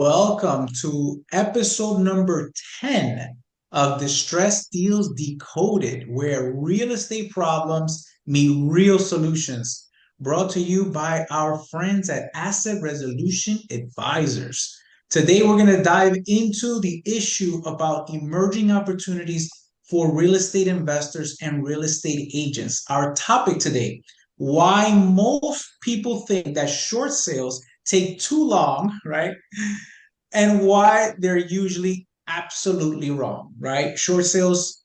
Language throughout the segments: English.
Welcome to episode number 10 of Distress Deals Decoded, where real estate problems meet real solutions. Brought to you by our friends at Asset Resolution Advisors. Today, we're going to dive into the issue about emerging opportunities for real estate investors and real estate agents. Our topic today: why most people think that short sales take too long, right? And why they're usually absolutely wrong, right? Short sales,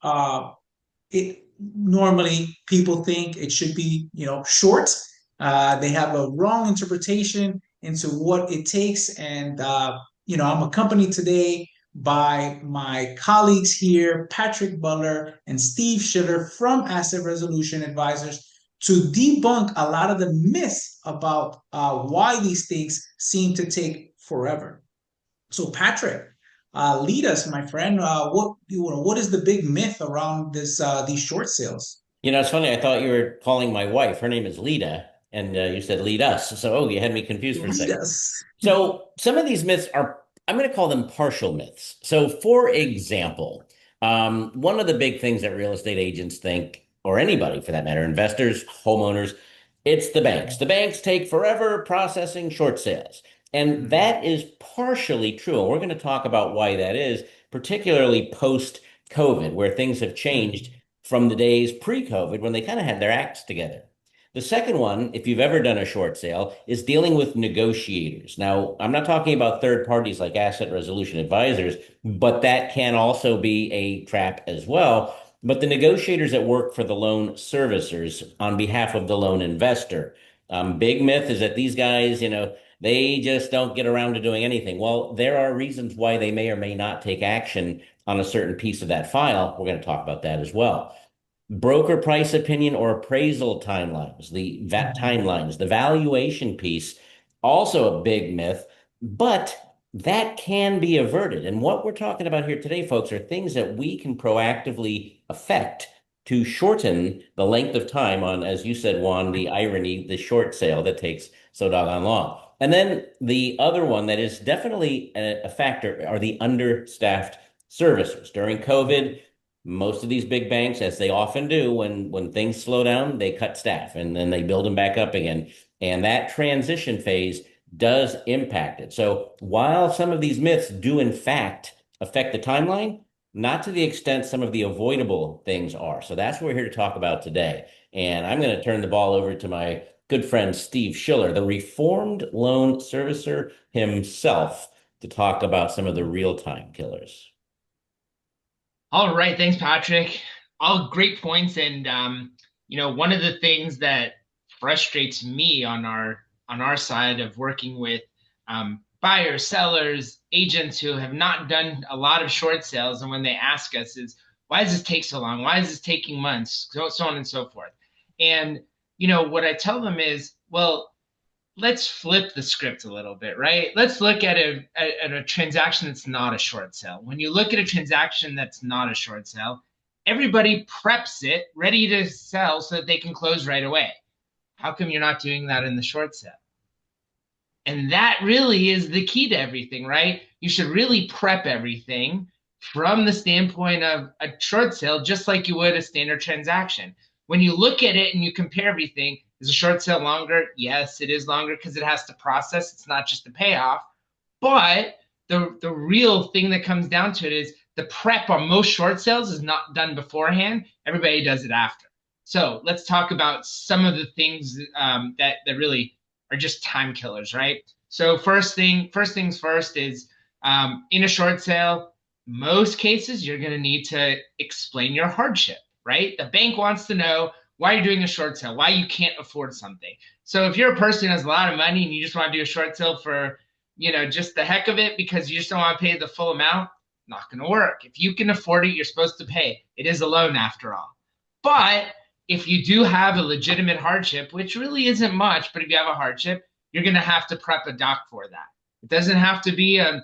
it normally people think it should be, short. They have a wrong interpretation into what it takes. And, I'm accompanied today by my colleagues here, Patrick Butler and Steve Schiller from Asset Resolution Advisors, to debunk a lot of the myths about why these things seem to take forever. So, Patrick, lead us, my friend. What is the big myth around these short sales? It's funny. I thought you were calling my wife. Her name is Lita, and you said lead us. So, you had me confused for a Lead second. us. So, some of these myths are, I'm going to call them partial myths. So, for example, one of the big things that real estate agents think, or anybody for that matter, investors, homeowners, it's the banks. The banks take forever processing short sales. And that is partially true. And we're going to talk about why that is, particularly post COVID, where things have changed from the days pre-COVID when they kind of had their acts together. The second one, if you've ever done a short sale, is dealing with negotiators. Now, I'm not talking about third parties like asset resolution advisors, but that can also be a trap as well. But the negotiators that work for the loan servicers on behalf of the loan investor. Big myth is that these guys, they just don't get around to doing anything. Well, there are reasons why they may or may not take action on a certain piece of that file. We're going to talk about that as well. Broker price opinion or appraisal timelines, the VAT timelines, the valuation piece, also a big myth, but that can be averted. And what we're talking about here today, folks, are things that we can proactively affect to shorten the length of time on, as you said, Juan, the irony, the short sale that takes so doggone long. And then the other one that is definitely a factor are the understaffed servicers. During COVID, most of these big banks, as they often do, when things slow down, they cut staff and then they build them back up again. And that transition phase does impact it. So while some of these myths do in fact affect the timeline, not to the extent some of the avoidable things are. So that's what we're here to talk about today. And I'm going to turn the ball over to my good friend Steve Schiller, the reformed loan servicer himself, to talk about some of the real-time killers. All right, thanks, Patrick. All great points, and one of the things that frustrates me on our side of working with buyers, sellers, agents who have not done a lot of short sales, and when they ask us is, why does this take so long? Why is this taking months? So on and so forth. And what I tell them is, well, let's flip the script a little bit, right? Let's look at a transaction that's not a short sale. When you look at a transaction that's not a short sale, everybody preps it ready to sell so that they can close right away. How come you're not doing that in the short sale? And that really is the key to everything, right? You should really prep everything from the standpoint of a short sale, just like you would a standard transaction. When you look at it and you compare everything, is a short sale longer? Yes, it is longer because it has to process. It's not just a payoff. But the real thing that comes down to it is the prep on most short sales is not done beforehand. Everybody does it after. So let's talk about some of the things that really are just time killers, right? So first things first is in a short sale, most cases you're going to need to explain your hardship, right? The bank wants to know why you're doing a short sale, why you can't afford something. So if you're a person who has a lot of money and you just want to do a short sale for, just the heck of it because you just don't want to pay the full amount, not going to work. If you can afford it, you're supposed to pay. It is a loan after all. But if you do have a legitimate hardship, which really isn't much, but if you have a hardship, you're going to have to prep a doc for that. It doesn't have to be a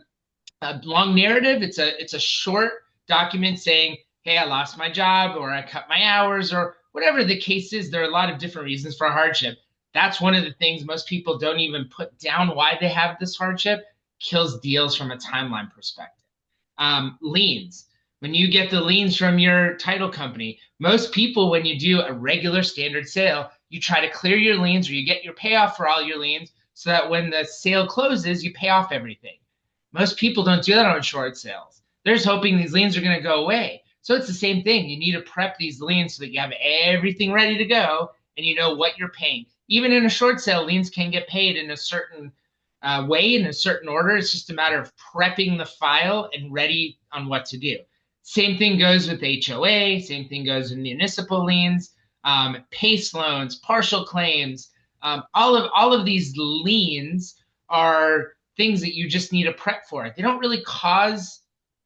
long narrative. It's a short document saying, hey, I lost my job or I cut my hours or whatever the case is. There are a lot of different reasons for a hardship. That's one of the things most people don't even put down why they have this hardship. kills deals from a timeline perspective. Liens. When you get the liens from your title company, most people, when you do a regular standard sale, you try to clear your liens or you get your payoff for all your liens so that when the sale closes, you pay off everything. Most people don't do that on short sales. They're just hoping these liens are going to go away. So it's the same thing. You need to prep these liens so that you have everything ready to go and you know what you're paying. Even in a short sale, liens can get paid in a certain way, in a certain order. It's just a matter of prepping the file and ready on what to do. Same thing goes with HOA. Same thing goes with municipal liens, PACE loans, partial claims. All of these liens are things that you just need to prep for. They don't really cause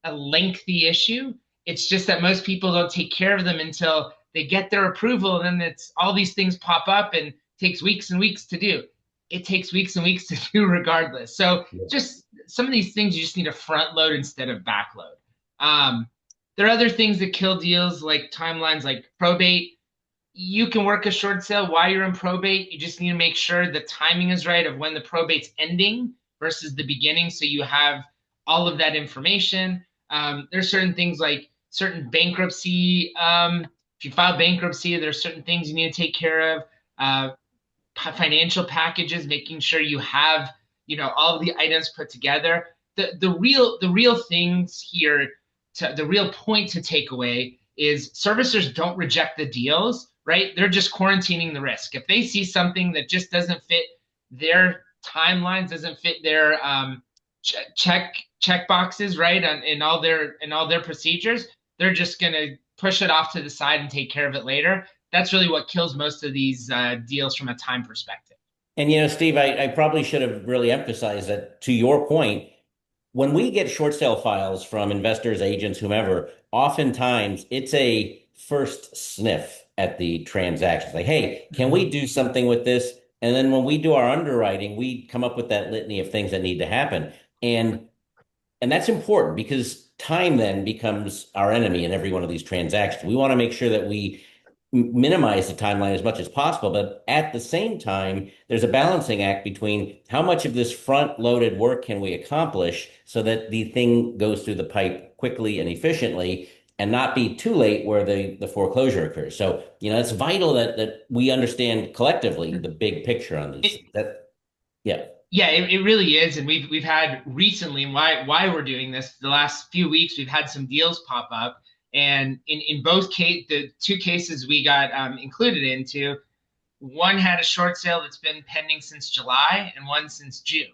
a lengthy issue. It's just that most people don't take care of them until they get their approval, and then it's all these things pop up and takes weeks and weeks to do. It takes weeks and weeks to do regardless. So just some of these things you just need to front load instead of back load. There are other things that kill deals like timelines, like probate. You can work a short sale while you're in probate. You just need to make sure the timing is right of when the probate's ending versus the beginning, so you have all of that information. There's certain things like certain bankruptcy. If you file bankruptcy, there's certain things you need to take care of. Financial packages, making sure you have all of the items put together. The real things here, the real point to take away is servicers don't reject the deals, right? They're just quarantining the risk. If they see something that just doesn't fit their timelines, doesn't fit their check boxes, right, in all their procedures, they're just gonna push it off to the side and take care of it later. That's really what kills most of these deals from a time perspective. And Steve, I probably should have really emphasized that to your point, when we get short sale files from investors, agents, whomever, oftentimes it's a first sniff at the transactions. Like, hey, can we do something with this? And then when we do our underwriting, we come up with that litany of things that need to happen. And that's important because time then becomes our enemy in every one of these transactions. We want to make sure that we minimize the timeline as much as possible. But at the same time, there's a balancing act between how much of this front loaded work can we accomplish so that the thing goes through the pipe quickly and efficiently and not be too late where the foreclosure occurs. So, it's vital that we understand collectively the big picture on these. Yeah. Yeah, it really is. And we've had recently, why we're doing this, the last few weeks, we've had some deals pop up. And in both the two cases we got included into, one had a short sale that's been pending since July and one since June.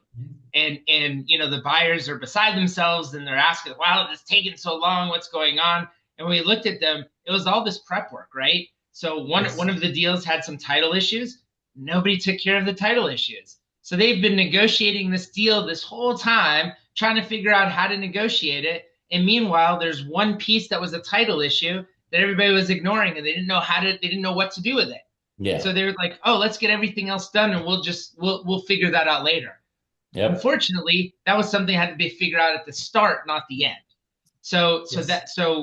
And the buyers are beside themselves and they're asking, wow, it's taking so long, what's going on? And when we looked at them, it was all this prep work, right? So one of the deals had some title issues. Nobody took care of the title issues. So they've been negotiating this deal this whole time, trying to figure out how to negotiate it. And meanwhile, there's one piece that was a title issue that everybody was ignoring, and they didn't know what to do with it. Yeah. So they were like, "Oh, let's get everything else done, and we'll figure that out later." Yep. Unfortunately, that was something that had to be figured out at the start, not the end. So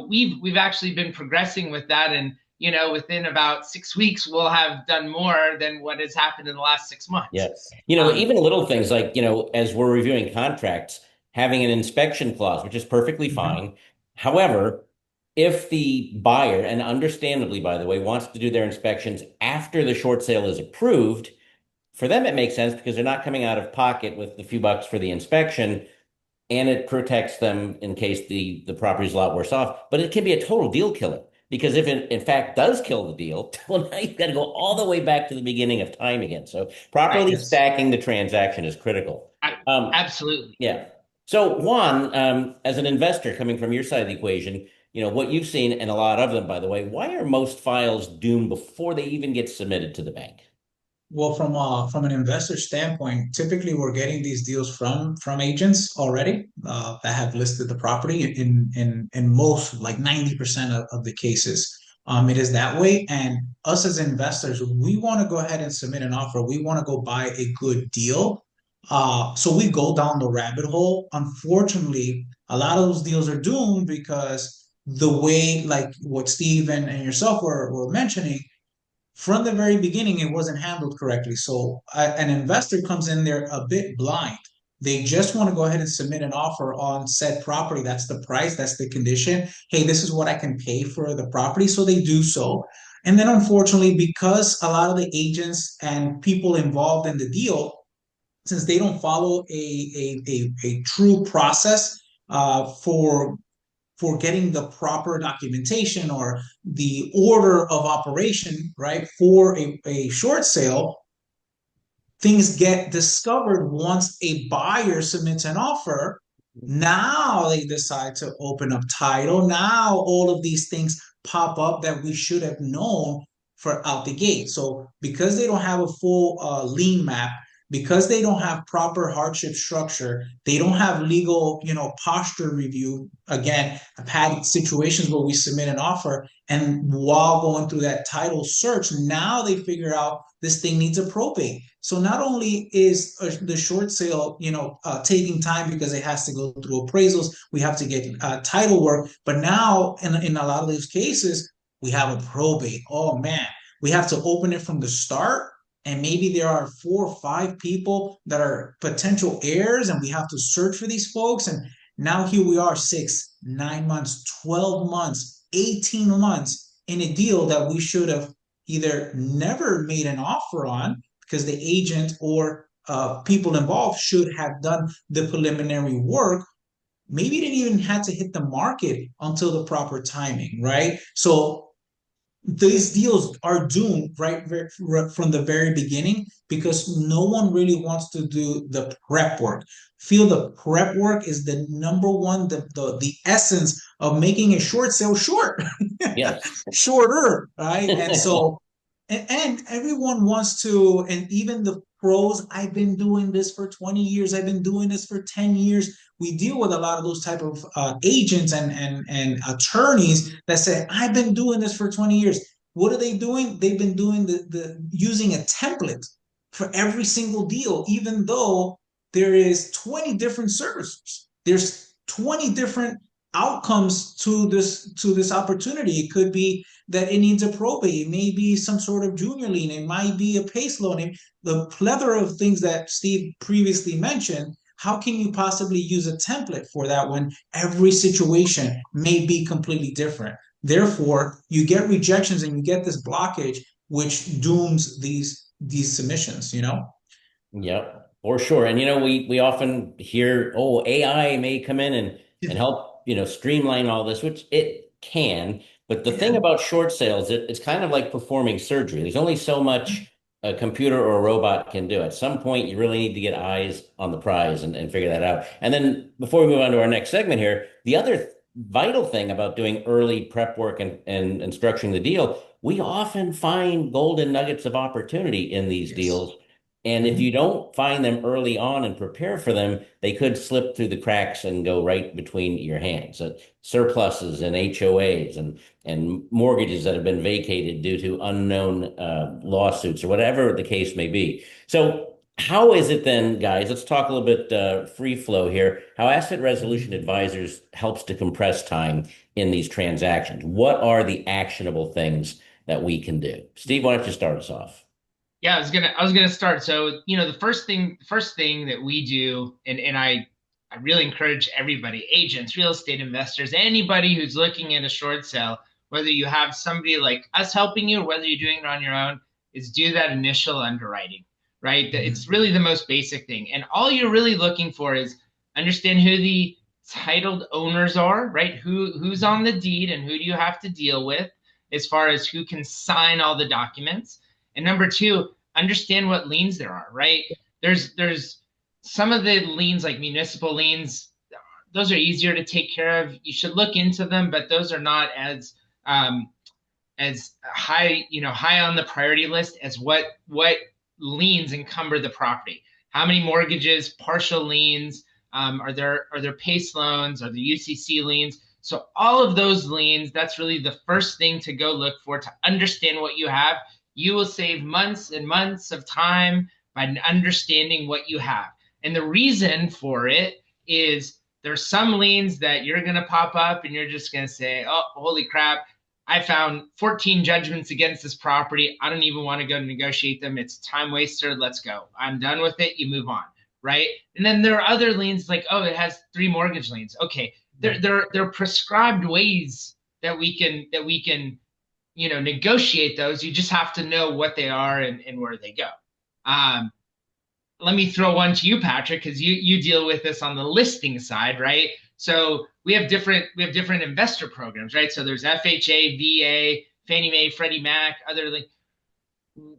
we've actually been progressing with that, and within about 6 weeks, we'll have done more than what has happened in the last 6 months. Yes. Even little things like, as we're reviewing contracts, having an inspection clause, which is perfectly fine. However, if the buyer, and understandably, by the way, wants to do their inspections after the short sale is approved, for them, it makes sense because they're not coming out of pocket with the few bucks for the inspection, and it protects them in case the property's a lot worse off. But it can be a total deal killer because if it, in fact, does kill the deal, well, now you've got to go all the way back to the beginning of time again. So properly stacking the transaction is critical. Absolutely. Yeah. So Juan, as an investor coming from your side of the equation, what you've seen, and a lot of them, by the way, why are most files doomed before they even get submitted to the bank? Well, from an investor standpoint, typically we're getting these deals from agents already that have listed the property in most, like 90% of the cases. It is that way. And us as investors, we want to go ahead and submit an offer. We want to go buy a good deal. So we go down the rabbit hole. Unfortunately, a lot of those deals are doomed because the way, like what Steve and yourself were mentioning, from the very beginning, it wasn't handled correctly. So an investor comes in there a bit blind. They just want to go ahead and submit an offer on said property. That's the price, that's the condition. Hey, this is what I can pay for the property. So they do so. And then unfortunately, because a lot of the agents and people involved in the deal, since they don't follow a true process for getting the proper documentation or the order of operation, right, for a short sale, things get discovered once a buyer submits an offer. Now they decide to open up title. Now all of these things pop up that we should have known for out the gate. So because they don't have a full lien map, because they don't have proper hardship structure, they don't have legal, posture review. Again, I've had situations where we submit an offer, and while going through that title search, now they figure out this thing needs a probate. So not only is the short sale, taking time because it has to go through appraisals, we have to get title work, but now in a lot of those cases, we have a probate. Oh man, we have to open it from the start. And maybe there are 4 or 5 people that are potential heirs, and we have to search for these folks. And now here we are, 6, 9 months, 12 months, 18 months in a deal that we should have either never made an offer on because the agent or people involved should have done the preliminary work. Maybe didn't even have to hit the market until the proper timing, right? So these deals are doomed right from the very beginning because no one really wants to do the prep work. Feel the prep work is the number one, the essence of making a short sale short. Yes. Shorter, right? And so and everyone wants to, and even the pros, I've been doing this for 20 years, I've been doing this for 10 years. We deal with a lot of those type of agents and attorneys that say, I've been doing this for 20 years. What are they doing? They've been doing the using a template for every single deal, even though there is 20 different services. There's 20 different outcomes to this opportunity. It could be that it needs a probate. It may be some sort of junior lien. It might be a PACE loan. The plethora of things that Steve previously mentioned. How can you possibly use a template for that when every situation may be completely different? Therefore, you get rejections and you get this blockage, which dooms these submissions. Yep, for sure. And we often hear, oh, AI may come in and help, streamline all this, which it can. But the thing Yeah. about short sales, it's kind of like performing surgery. There's only so much a computer or a robot can do. At some point, you really need to get eyes on the prize and figure that out. And then before we move on to our next segment here, the other vital thing about doing early prep work and structuring the deal, we often find golden nuggets of opportunity in these Yes. deals, and if you Mhm. don't find them early on and prepare for them, they could slip through the cracks and go right between your hands. Surpluses and HOAs and mortgages that have been vacated due to unknown lawsuits or whatever the case may be. So, how is it then, guys? Let's talk a little bit free flow here. How asset resolution advisors helps to compress time in these transactions. What are the actionable things that we can do? Steve, why don't you start us off? Yeah, I was gonna start. So, the first thing that we do, and I really encourage everybody, agents, real estate investors, anybody who's looking at a short sale, whether you have somebody like us helping you or whether you're doing it on your own, is do that initial underwriting, right? It's Mhm. really the most basic thing. And all you're really looking for is understand who the titled owners are, right? Who's on the deed and who do you have to deal with as far as who can sign all the documents. And number two, understand what liens there are, right? There's some of the liens like municipal liens, those are easier to take care of. You should look into them, but those are not as high, high on the priority list as what liens encumber the property. How many mortgages, partial liens, are there PACE loans, are there UCC liens? So all of those liens, that's really the first thing to go look for to understand what you have. You will save months and months of time by understanding what you have. And the reason for it is there's some liens that you're going to pop up and you're just going to say, oh, holy crap, I found 14 judgments against this property. I don't even want to go to negotiate them. It's time waster. Let's go. I'm done with it. You move on. right? And then there are other liens like, oh, it has 3 mortgage liens. Okay, there are prescribed ways that we can negotiate those. You just have to know what they are and where they go. Um, Let me throw one to you, Patrick, because you deal with this on the listing side, right? So we have different investor programs, right? So there's FHA, VA, Fannie Mae, Freddie Mac, other like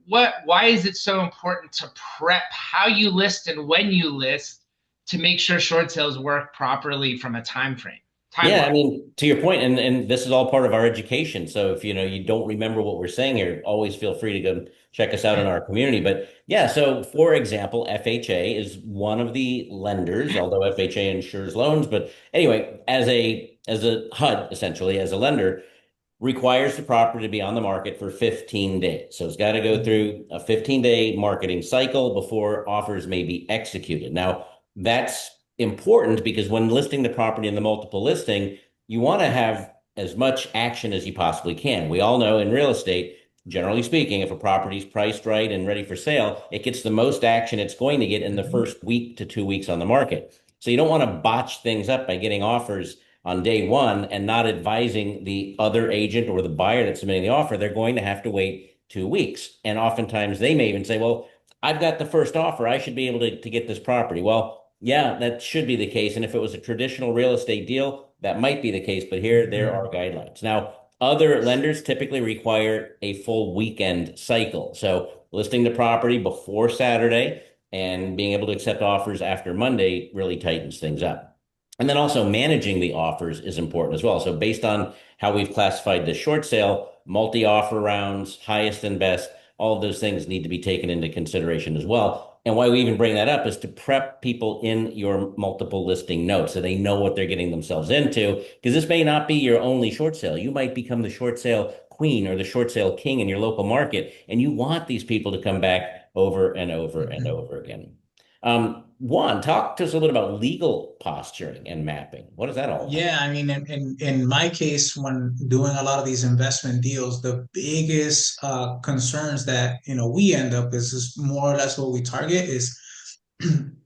why is it so important to prep how you list and when you list to make sure short sales work properly from a time frame, Yeah, timeline? I mean, to your point, and this is all part of our education. So if you don't remember what we're saying here, always feel free to go check us out in our community. But yeah, so for example, FHA is one of the lenders, although FHA insures loans. But anyway, as a HUD, essentially, as a lender, requires the property to be on the market for 15 days. So it's got to go through a 15-day marketing cycle before offers may be executed. Now, that's important because when listing the property in the multiple listing, you want to have as much action as you possibly can. We all know in real estate, generally speaking, if a property is priced right and ready for sale, it gets the most action it's going to get in the first week to 2 weeks on the market. So you don't want to botch things up by getting offers on day one and not advising the other agent or the buyer that's submitting the offer. They're going to have to wait 2 weeks. And oftentimes they may even say, well, I've got the first offer. I should be able to get this property. Well, yeah, that should be the case. And if it was a traditional real estate deal, that might be the case. But here, there are guidelines. Now, other lenders typically require a full weekend cycle. So listing the property before Saturday and being able to accept offers after Monday really tightens things up. And then also managing the offers is important as well. So based on how we've classified the short sale, multi-offer rounds, highest and best, all of those things need to be taken into consideration as well. And why we even bring that up is to prep people in your multiple listing notes so they know what they're getting themselves into. Because this may not be your only short sale. You might become the short sale queen or the short sale king in your local market. And you want these people to come back over and over and over again. Juan, talk to us a little bit about legal posturing and mapping. What is that all about? Yeah, I mean, in my case, when doing a lot of these investment deals, the biggest concerns that we end up is more or less what we target is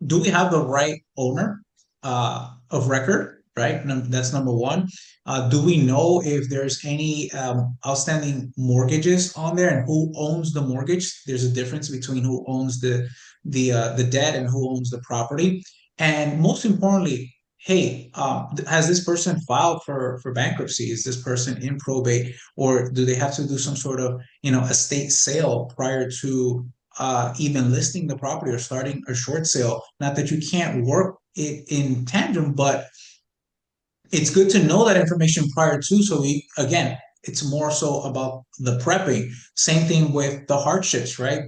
do we have the right owner of record, right? That's number one. Do we know if there's any outstanding mortgages on there and who owns the mortgage? There's a difference between who owns the debt and who owns the property. And most importantly, hey, has this person filed for bankruptcy? Is this person in probate, or do they have to do some sort of estate sale prior to even listing the property or starting a short sale? Not that you can't work it in tandem, but it's good to know that information prior to. So again, it's more so about the prepping. Same thing with the hardships, right?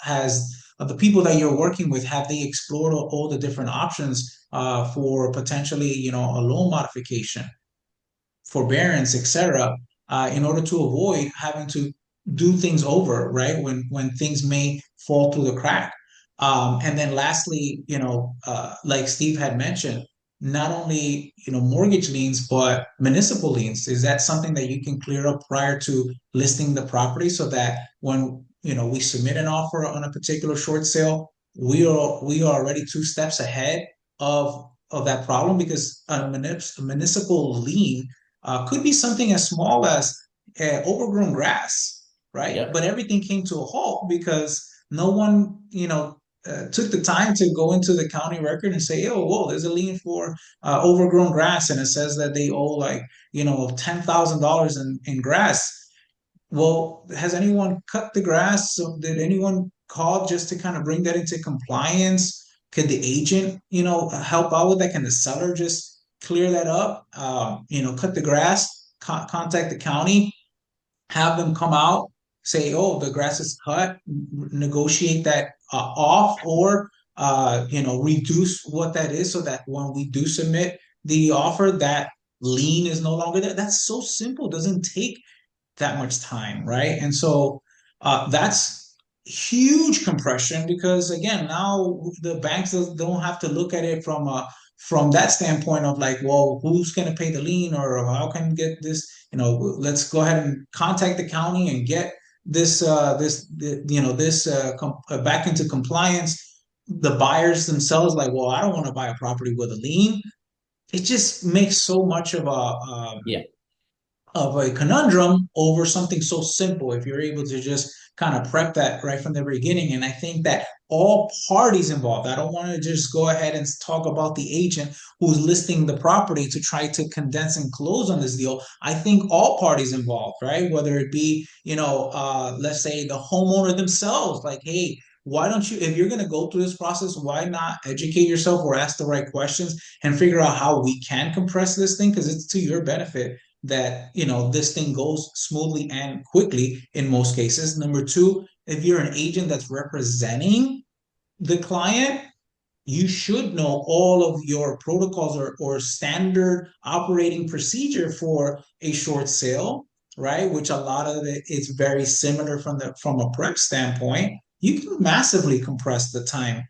Has the people that you're working with, have they explored all the different options for potentially a loan modification, forbearance, etc., in order to avoid having to do things over, right? When things may fall through the crack. And then lastly, like Steve had mentioned, not only mortgage liens but municipal liens. Is that something that you can clear up prior to listing the property, so that when we submit an offer on a particular short sale, we are already 2 steps ahead of that problem? Because a municipal lien could be something as small as overgrown grass, right? But Yep. everything came to a halt because no one, took the time to go into the county record and say, oh, whoa, there's a lien for overgrown grass, and it says that they owe like $10,000 in grass. Well, has anyone cut the grass? So did anyone call just to kind of bring that into compliance? Could the agent, help out with that? Can the seller just clear that up? Cut the grass, contact the county, have them come out, say, oh, the grass is cut, negotiate that off, or reduce what that is, so that when we do submit the offer, that lien is no longer there. That's so simple. It doesn't take that much time, right? And so that's huge compression, because again, now the banks don't have to look at it from that standpoint of like, well, who's going to pay the lien, or how can we get this? Let's go ahead and contact the county and get this back into compliance. the buyers themselves like, well, I don't want to buy a property with a lien. It just makes so much Yeah. of a conundrum over something so simple if you're able to just kind of prep that right from the beginning. And I think that all parties involved, I don't want to just go ahead and talk about the agent who's listing the property to try to condense and close on this deal. I think all parties involved, right? Whether it be, let's say the homeowner themselves, like, hey, why don't you, if you're going to go through this process, why not educate yourself or ask the right questions and figure out how we can compress this thing? Because it's to your benefit that this thing goes smoothly and quickly in most cases. Number two, if you're an agent that's representing the client, you should know all of your protocols or standard operating procedure for a short sale, right? Which a lot of it is very similar from a prep standpoint. You can massively compress the time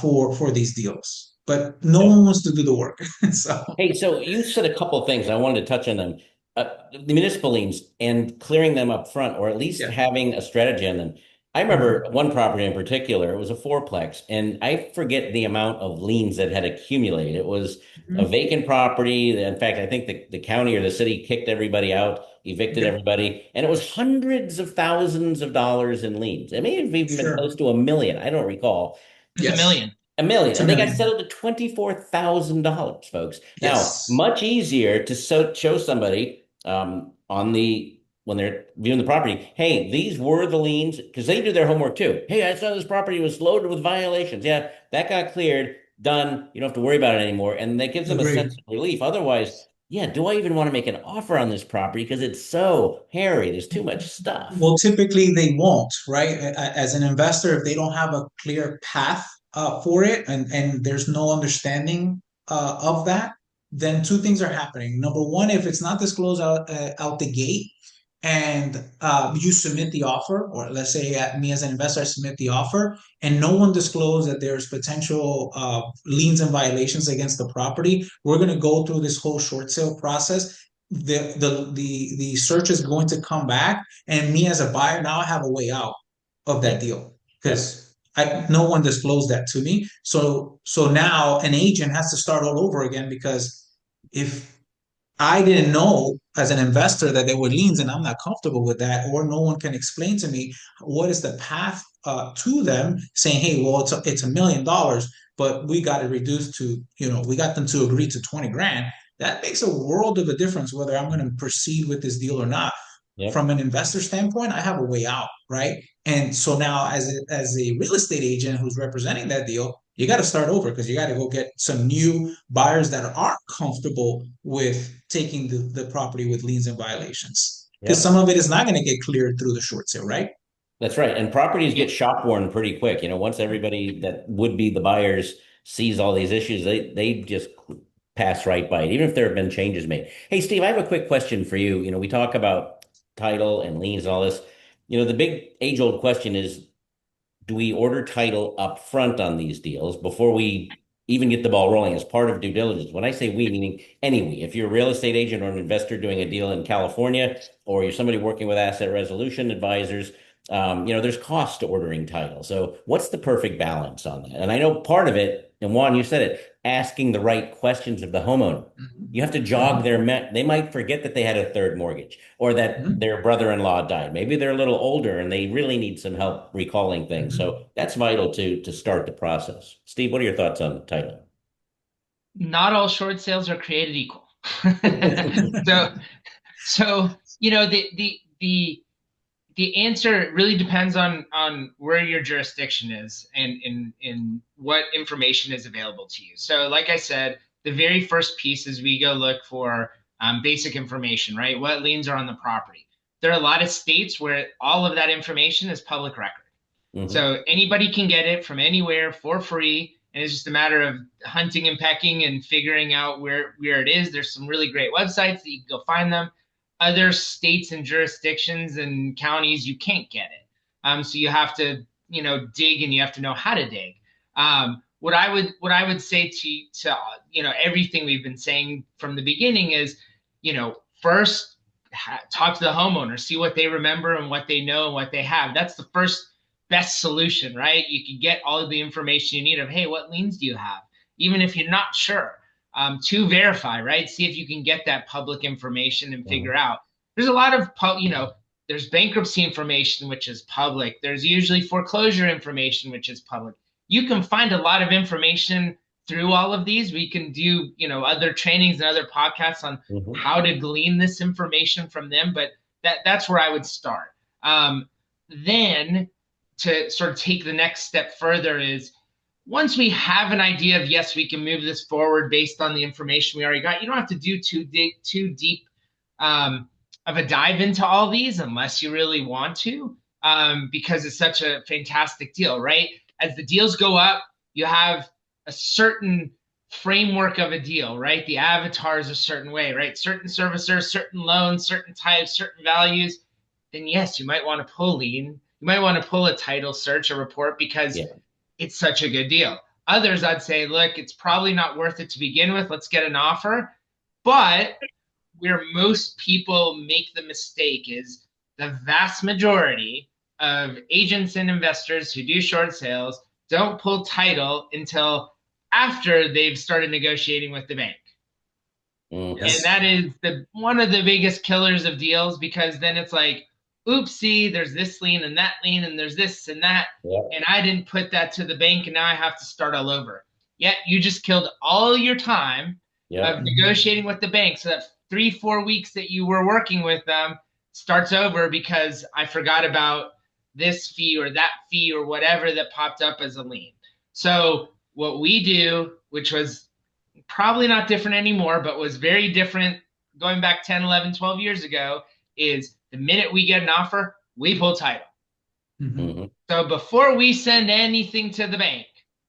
for these deals, but no Yeah. one wants to do the work. So Hey, so you said a couple of things. I wanted to touch on them. The municipal liens and clearing them up front, or at least yeah. having a strategy on them. I remember Mhm. one property in particular, it was a fourplex, and I forget the amount of liens that had accumulated. It was a Mhm. vacant property. In fact, I think the county or the city kicked everybody out, evicted Yep. everybody, and it was hundreds of thousands of dollars in liens. It may have even been close Sure. to a million. I don't recall. It's a Yes. million. A million, It's a and they got million. settled to $24,000, folks. Now, Yes. much easier to show somebody on the when they're viewing the property, hey, these were the liens, because they do their homework too. Hey, I saw this property was loaded with violations. Yeah, that got cleared, done. You don't have to worry about it anymore, and that gives them a sense Agreed. of relief. Otherwise, yeah, do I even want to make an offer on this property because it's so hairy? There's too much stuff. Well, typically they won't, right? As an investor, if they don't have a clear path for it and there's no understanding of that, then two things are happening. Number one, if it's not disclosed out the gate and you submit the offer, or let's say me as an investor, I submit the offer, and no one disclosed that there's potential liens and violations against the property, we're going to go through this whole short sale process. The search is going to come back, and me as a buyer now I have a way out of that Yep. deal Yep. because I no one disclosed that to me. So now an agent has to start all over again because if I didn't know as an investor that there were liens and I'm not comfortable with that, or no one can explain to me what is the path to them saying, hey, well, it's $1 million, but we got it reduced to, we got them to agree to 20 grand. That makes a world of a difference whether I'm going to proceed with this deal or not. Yep. From an investor standpoint, I have a way out, right? And so now, as a real estate agent who's representing that deal, you got to start over because you got to go get some new buyers that aren't comfortable with taking the property with liens and violations. Because Yep. some of it is not going to get cleared through the short sale, right? That's right. And properties Yeah. get shop worn pretty quick. Once everybody that would be the buyers sees all these issues, they just pass right by it, even if there have been changes made. Hey, Steve, I have a quick question for you. We talk about title and liens and all this. The big age-old question is, do we order title up front on these deals before we even get the ball rolling as part of due diligence? When I say we, meaning any we. If you're a real estate agent or an investor doing a deal in California, or you're somebody working with asset resolution advisors, there's cost to ordering title. So what's the perfect balance on that? And I know part of it, and Juan, you said it, asking the right questions of the homeowner. Mm-hmm. You have to jog Mm-hmm. their they might forget that they had a third mortgage or that Mm-hmm. their brother-in-law died. Maybe they're a little older and they really need some help recalling things. Mm-hmm. So that's vital to start the process. Steve, what are your thoughts on title? Not all short sales are created equal. So the answer really depends on where your jurisdiction is and in what information is available to you. So, like I said, the very first piece is we go look for basic information, right? What liens are on the property? There are a lot of states where all of that information is public record. Hmm. So anybody can get it from anywhere for free. And it's just a matter of hunting and pecking and figuring out where it is. There's some really great websites that you can go find them. Other states and jurisdictions and counties, you can't get it. So you have to, dig and you have to know how to dig. What I would say to everything we've been saying from the beginning is, first talk to the homeowner, see what they remember and what they know and what they have. That's the first best solution, right? You can get all of the information you need of, hey, what liens do you have? Even if you're not sure, to verify, right? See if you can get that public information and Mhm. figure out. There's a lot of, there's bankruptcy information, which is public. There's usually foreclosure information, which is public. You can find a lot of information through all of these. We can do, other trainings and other podcasts on Mhm. how to glean this information from them, but that's where I would start. Then to sort of take the next step further is once we have an idea of, yes, we can move this forward based on the information we already got, you don't have to do too deep um, of a dive into all these unless you really want to, because it's such a fantastic deal, right? As the deals go up, you have a certain framework of a deal, right? The avatar is a certain way, right? Certain servicers, certain loans, certain types, certain values. Then yes, you might want to pull lien. You might want to pull a title search, a report, because Yeah. it's such a good deal. Others, I'd say, look, it's probably not worth it to begin with. Let's get an offer. But where most people make the mistake is the vast majority of agents and investors who do short sales don't pull title until after they've started negotiating with the bank. And Mhm. Yes. that is one of the biggest killers of deals, because then it's like, oopsie, there's this lien and that lien and there's this and that. Yeah. And I didn't put that to the bank and now I have to start all over. Yet you just killed all your time Yeah. of Mhm. negotiating with the bank. So that 3, 4 weeks that you were working with them starts over because I forgot about this fee or that fee or whatever that popped up as a lien. So what we do, which was probably not different anymore, but was very different going back 10, 11, 12 years ago, is the minute we get an offer, we pull title. Mhm. Mhm. So before we send anything to the bank,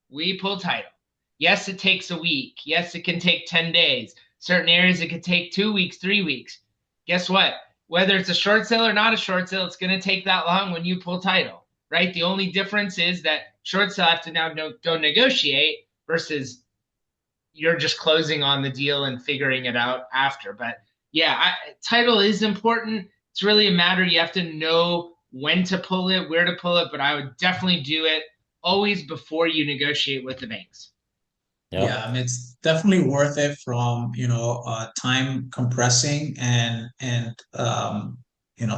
we pull title. Yes, it takes a week. Yes, it can take 10 days. Certain areas, it could take 2 weeks, 3 weeks. Guess what? Whether it's a short sale or not a short sale, it's going to take that long when you pull title, right? The only difference is that short sale have to now go negotiate versus you're just closing on the deal and figuring it out after. But yeah, title is important. It's really a matter. You have to know when to pull it, where to pull it, but I would definitely do it always before you negotiate with the banks. Yeah. Yeah, I mean, it's definitely worth it from, time compressing and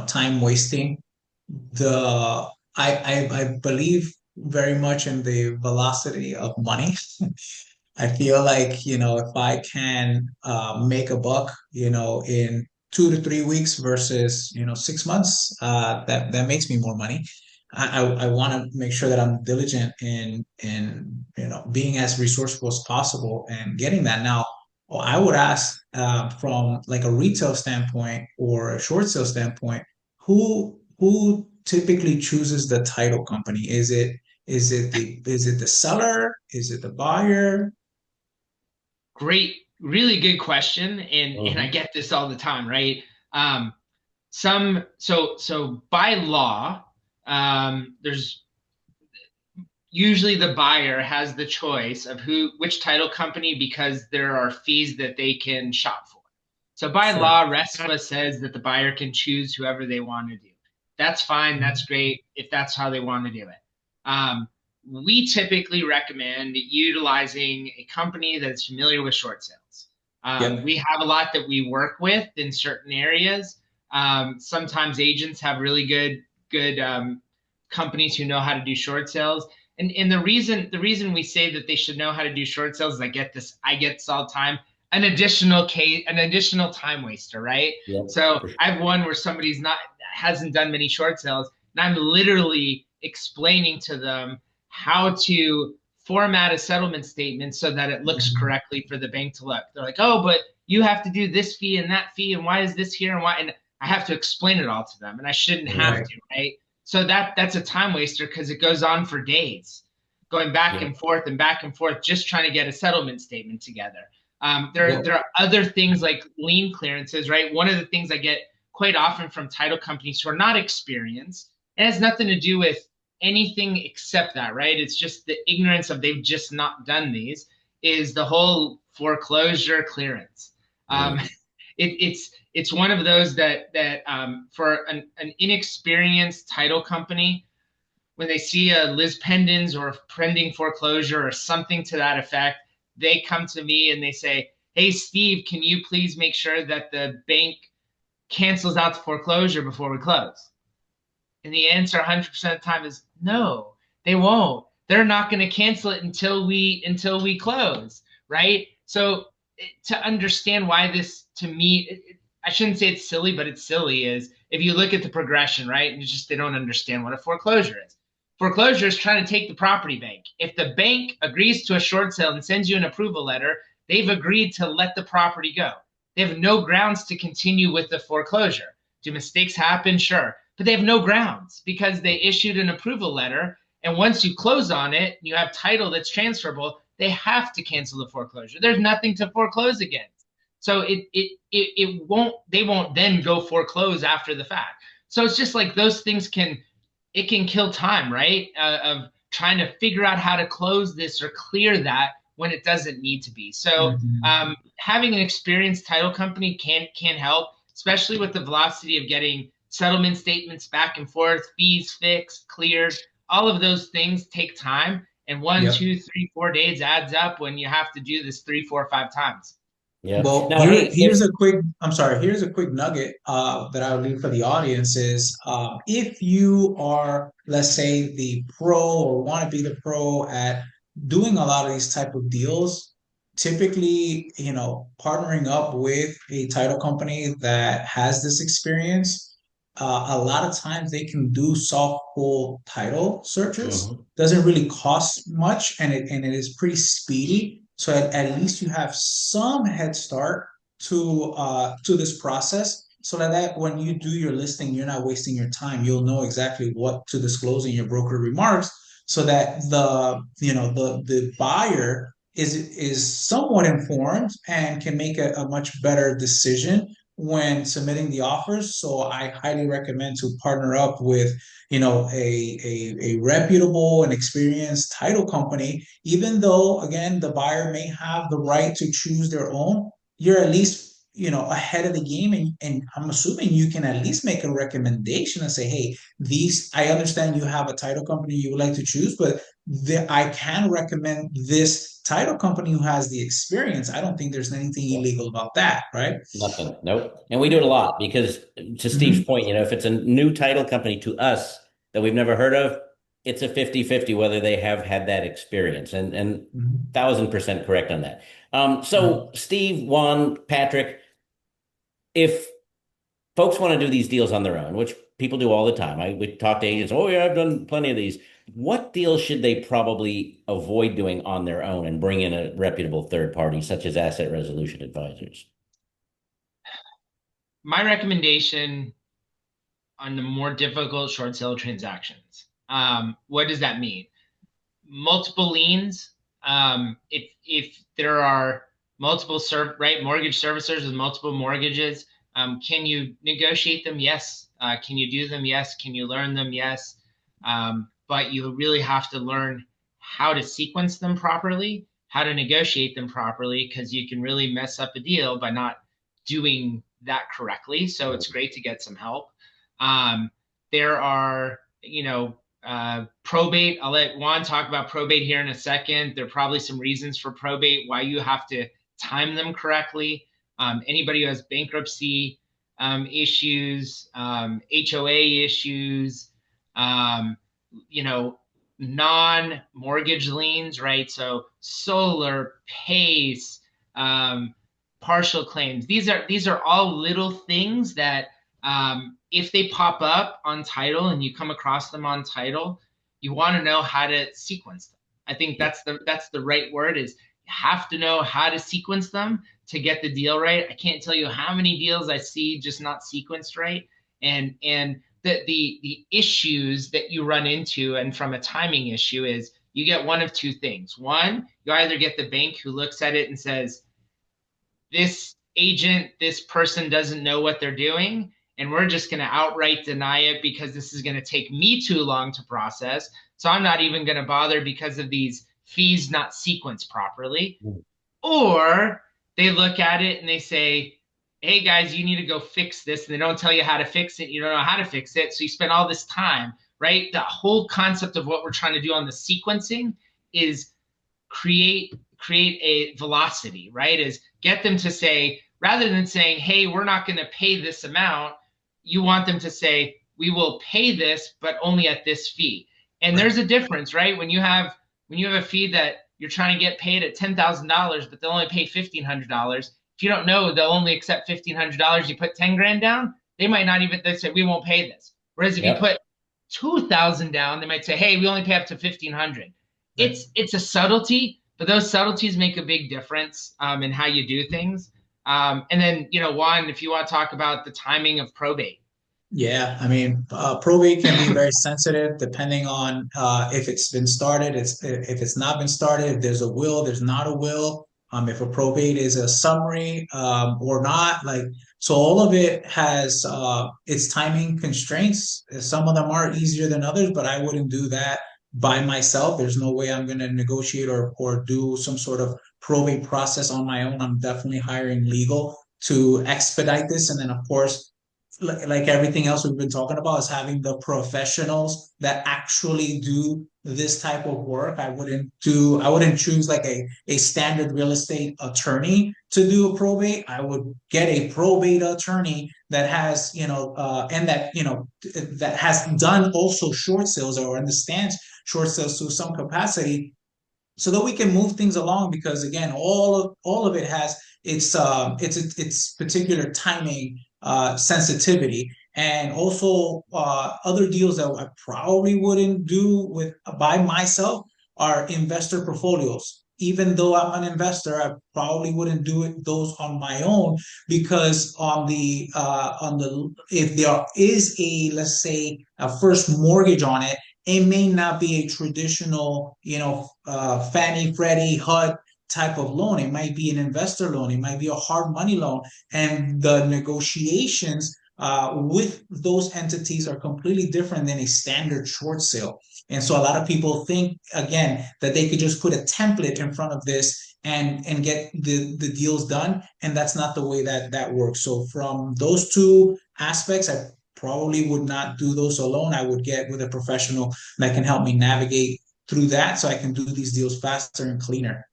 time wasting. The I believe very much in the velocity of money. I feel like, if I can make a buck, in 2 to 3 weeks versus, 6 months, that makes me more money. I want to make sure that I'm diligent in being as resourceful as possible and getting that. Now, I would ask from like a retail standpoint or a short sale standpoint, who typically chooses the title company? Is it the seller? Is it the buyer? Great, really good question, and I Mhm. get this all the time, right? Um, so by law, there's usually the buyer has the choice of which title company, because there are fees that they can shop for. So by Sure. law, RESPA says that the buyer can choose whoever they want to do. That's fine. That's great if that's how they want to do it. Um, we typically recommend utilizing a company that's familiar with short sales. Yep. We have a lot that we work with in certain areas. Sometimes agents have really good companies who know how to do short sales. And the reason we say that they should know how to do short sales is I get this all the time, an additional time waster, right? Yeah. So For sure. I have one where somebody's not hasn't done many short sales, and I'm literally explaining to them how to format a settlement statement so that it looks Mhm. correctly for the bank to look. They're like, oh, but you have to do this fee and that fee, and why is this here and why? And I have to explain it all to them, and I shouldn't have Mhm. Right. to, right? So that's a time waster because it goes on for days, going back Yeah. and back and forth, just trying to get a settlement statement together. There Well, are other things like lien clearances, right? One of the things I get quite often from title companies who are not experienced, it has nothing to do with anything except that, right? It's just the ignorance of they've just not done these, is the whole foreclosure clearance. Um, Mhm. it's one of those that for an inexperienced title company, when they see a lis pendens or a pending foreclosure or something to that effect, they come to me and they say, "Hey, Steve, can you please make sure that the bank cancels out the foreclosure before we close?" And the answer 100% of the time is no, they won't. They're not going to cancel it until we close, right? So to understand why this, to me, I shouldn't say it's silly, but it's silly, is if you look at the progression, right? And it's just they don't understand what a foreclosure is. Foreclosure is trying to take the property bank. If the bank agrees to a short sale and sends you an approval letter, they've agreed to let the property go. They have no grounds to continue with the foreclosure. Do mistakes happen? Sure. But they have no grounds because they issued an approval letter. And once you close on it, you have title that's transferable, they have to cancel the foreclosure. There's nothing to foreclose against. So they won't then go foreclose after the fact. So it's just like those things can kill time, right? Of trying to figure out how to close this or clear that when it doesn't need to be. So having an experienced title company can help, especially with the velocity of getting settlement statements back and forth, fees fixed, cleared. All of those things take time. And 1, 2, 3, 4 days adds up when you have to do this 3, 4, 5 times. Yeah. Well, Now, hey, here's a quick, I'm sorry, here's a quick nugget that I would leave for the audience is if you are, let's say, the pro or want to be the pro at doing a lot of these type of deals, typically, partnering up with a title company that has this experience, a lot of times they can do soft pull title searches. Doesn't really cost much, and it is pretty speedy. So at least you have some head start to this process, so that when you do your listing, you're not wasting your time. You'll know exactly what to disclose in your broker remarks, so that the buyer is somewhat informed and can make a much better decision when submitting the offers. So I highly recommend to partner up with a reputable and experienced title company. Even though, again, the buyer may have the right to choose their own, you're at least ahead of the game, and I'm assuming you can at least make a recommendation and say, hey, these, I understand you have a title company you would like to choose, but I can recommend this title company who has the experience. I don't think there's anything illegal about that, right? nothing. Nope. And we do it a lot because, to Steve's point, if it's a new title company to us that we've never heard of, it's a 50-50 whether they have had that experience. And 1,000% correct on that. So Steve, Juan, Patrick, if folks want to do these deals on their own, which people do all the time, we talk to agents, oh yeah, I've done plenty of these. What deals should they probably avoid doing on their own and bring in a reputable third party, such as asset resolution advisors? My recommendation on the more difficult short sale transactions. What does that mean? Multiple liens. If there are multiple mortgage servicers with multiple mortgages, can you negotiate them? Yes. Can you do them? Yes. Can you learn them? Yes. But you really have to learn how to sequence them properly, how to negotiate them properly, because you can really mess up a deal by not doing that correctly. So it's great to get some help. There are, probate. I'll let Juan talk about probate here in a second. There are probably some reasons for probate, why you have to time them correctly. Anybody who has bankruptcy issues, HOA issues, non-mortgage liens, right? So solar, PACE, partial claims. These are all little things that if they pop up on title and you come across them on title, you want to know how to sequence them. I think that's the right word, is you have to know how to sequence them to get the deal right. I can't tell you how many deals I see just not sequenced right. And the issues that you run into, and from a timing issue, is you get one of two things. One, you either get the bank who looks at it and says, this agent, this person doesn't know what they're doing, and we're just going to outright deny it because this is going to take me too long to process. So I'm not even going to bother because of these fees not sequenced properly. Or they look at it and they say, hey guys, you need to go fix this. And they don't tell you how to fix it. You don't know how to fix it. So you spend all this time right? The whole concept of what we're trying to do on the sequencing is create a velocity, right? Is get them to say, rather than saying, hey, we're not going to pay this amount, you want them to say, we will pay this, but only at this fee. And there's a difference, right? When you have a fee that you're trying to get paid at $10,000, but they'll only pay $1,500. If you don't know they'll only accept $1,500, you put 10 grand down, they might not even, they say, we won't pay this. Whereas if you Yep. put 2,000 down, they might say, hey, we only pay up to 1,500. It's a subtlety, but those subtleties make a big difference in how you do things. And then, Juan, if you want to talk about the timing of probate. Yeah, I mean, probate can be very sensitive depending on if it's been started, if it's not been started, if there's a will, there's not a will, if a probate is a summary or not. Like, so all of it has its timing constraints. Some of them are easier than others, but I wouldn't do that by myself. There's no way I'm going to negotiate or do some sort of probate process on my own. I'm definitely hiring legal to expedite this, and then of course like everything else we've been talking about, is having the professionals that actually do this type of work. I wouldn't choose like a standard real estate attorney to do a probate. I would get a probate attorney that has, and that, that has done also short sales or understands short sales to some capacity, so that we can move things along. Because again, all of it has its particular timing sensitivity, and also other deals that I probably wouldn't do with by myself are investor portfolios. Even though I'm an investor, I probably wouldn't do those on my own, because on the if there is a, let's say, a first mortgage on it, it may not be a traditional, Fannie, Freddie, HUD type of loan. It might be an investor loan. It might be a hard money loan. And the negotiations with those entities are completely different than a standard short sale. And so a lot of people think, again, that they could just put a template in front of this and get the deals done. And that's not the way that works. So from those two aspects, I probably would not do those alone. I would get with a professional that can help me navigate through that, so I can do these deals faster and cleaner.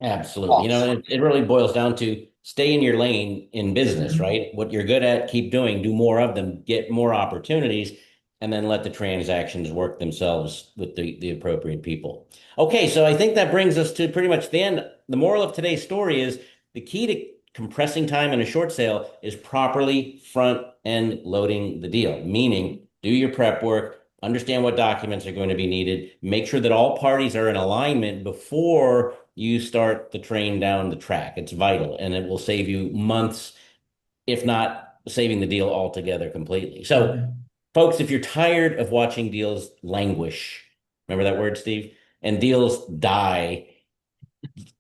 Absolutely. It really boils down to stay in your lane in business, Mhm. right? What you're good at, keep doing, do more of them, get more opportunities, and then let the transactions work themselves with the appropriate people. Okay, so I think that brings us to pretty much the end. The moral of today's story is the key to compressing time in a short sale is properly front end loading the deal, meaning do your prep work, understand what documents are going to be needed, make sure that all parties are in alignment before you start the train down the track. It's vital, and it will save you months, if not saving the deal altogether completely. So, Mhm. folks, if you're tired of watching deals languish, remember that word, Steve? And deals die,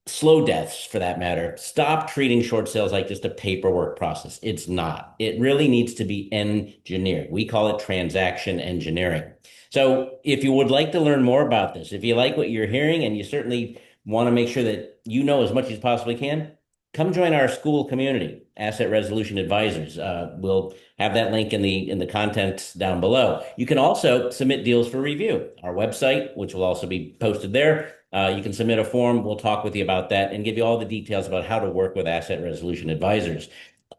slow deaths for that matter, stop treating short sales like just a paperwork process. It's not. It really needs to be engineered. We call it transaction engineering. So if you would like to learn more about this, if you like what you're hearing and you certainly want to make sure that you know as much as you possibly can, come join our school community, Asset Resolution Advisors. We'll have that link in the content down below. You can also submit deals for review. Our website, which will also be posted there, you can submit a form. We'll talk with you about that and give you all the details about how to work with asset resolution advisors.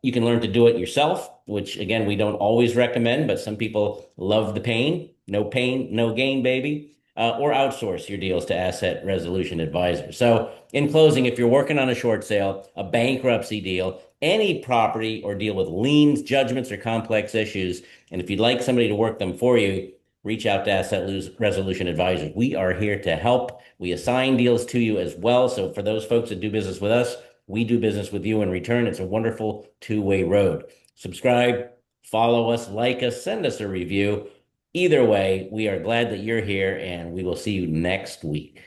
You can learn to do it yourself, which again, we don't always recommend, but some people love the pain. No pain, no gain, baby. Or outsource your deals to asset resolution advisors. So, in closing, if you're working on a short sale, a bankruptcy deal, any property or deal with liens, judgments, or complex issues, and if you'd like somebody to work them for you, reach out to Asset Resolution Advisors. We are here to help. We assign deals to you as well. So for those folks that do business with us, we do business with you in return. It's a wonderful two-way road. Subscribe, follow us, like us, send us a review. Either way, we are glad that you're here, and we will see you next week.